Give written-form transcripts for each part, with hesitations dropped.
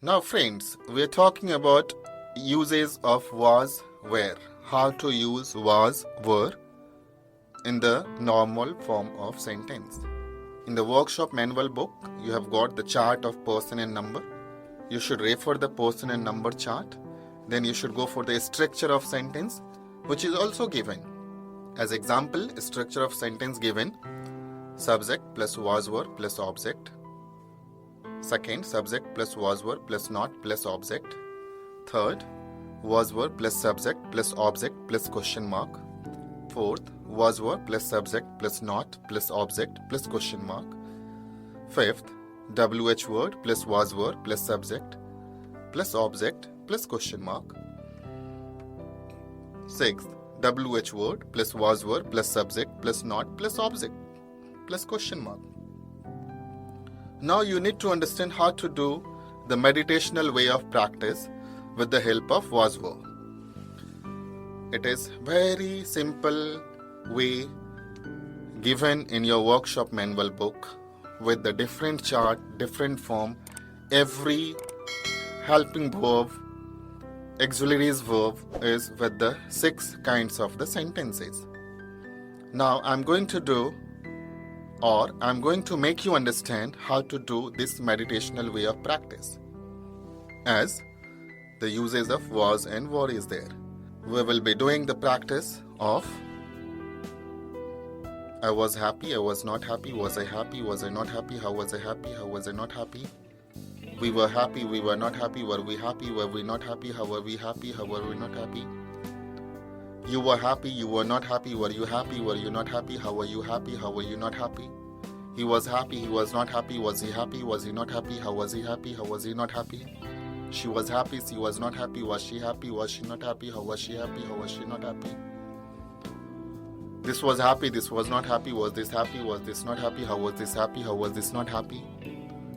Now friends, we are talking about uses of was, were. How to use was, were in the normal form of sentence. In the workshop manual book, you have got the chart of person and number. You should refer the person and number chart. Then you should go for the structure of sentence, which is also given. As example, structure of sentence given: subject plus was, were plus object. Second, subject plus was, were plus not plus object. Third, was, were plus subject plus object plus question mark. Fourth, was, were plus subject plus not plus object plus question mark. Fifth, WH word plus was, were plus subject plus object plus question mark. Sixth, WH word plus was, were plus subject plus not plus object plus question mark. Now you need to understand how to do the meditational way of practice with the help of was, were. It is very simple way given in your workshop manual book with the different chart, different form, every helping verb, auxiliaries verb is with the 6 kinds of the sentences. Now I'm going to make you understand how to do this meditational way of practice, as the uses of was and were is there. We will be doing the practice of I was happy, I was not happy, was I not happy, how was I not happy, we were happy, we were not happy, were we not happy, how were we not happy, you were happy, you were not happy, were you not happy, how were you not happy, he was happy, he was not happy, was he not happy, how was he not happy, she was happy, she was not happy, was she not happy, how was she not happy, this was happy, this was not happy, was this not happy, how was this not happy,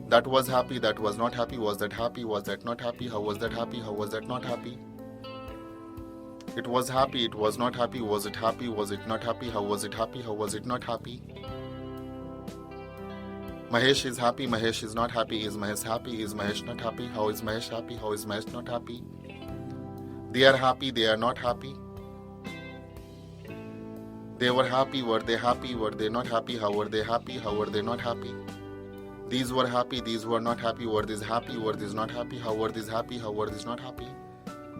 that was happy, that was not happy, was that not happy, how was that not happy, it was happy, it was not happy, was it not happy, how was it not happy, Mahesh is happy, Mahesh is not happy, is Mahesh not happy, how is Mahesh not happy, they are happy, they are not happy, they were happy, were they not happy, how were they not happy, these were happy, these were not happy, were these not happy, how were these not happy,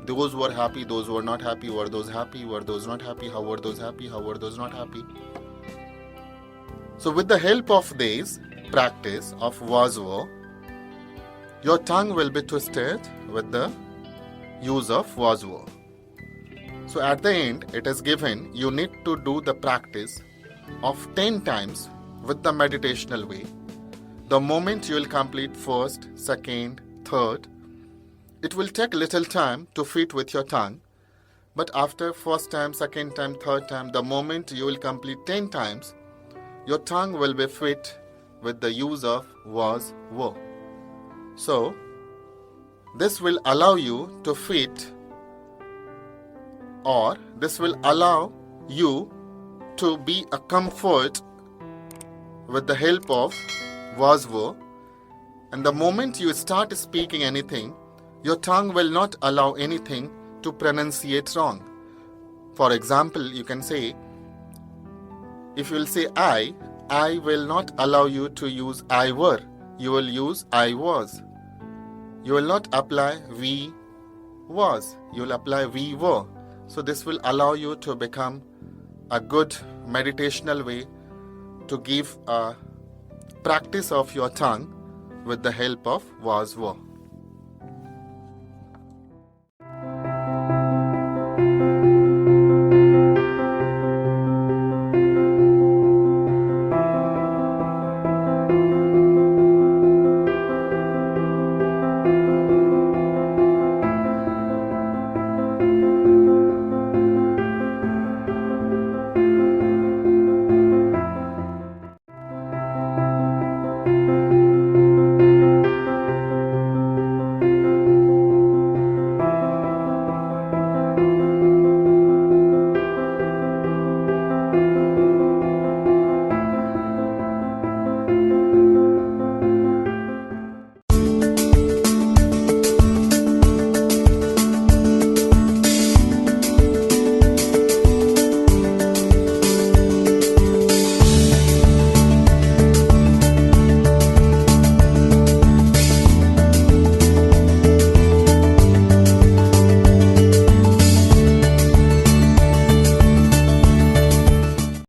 those were happy, those were not happy, were those not happy, how were those not happy. So with the help of this practice of was, were, your tongue will be twisted with the use of was, were. So at the end, it is given you need to do the practice of 10 times with the meditational way. The moment you will complete first, second, third, it will take little time to fit with your tongue. But after first time, second time, third time, the moment you will complete 10 times, your tongue will be fit with the use of was, were. So this will allow you to fit, or this will allow you to be a comfort with the help of was, were, and the moment you start speaking anything, your tongue will not allow anything to pronunciate wrong. For example, you can say, if you will say I will not allow you to use I were, you will use I was. You will not apply we was, you will apply we were. So this will allow you to become a good meditational way to give a practice of your tongue with the help of was, were.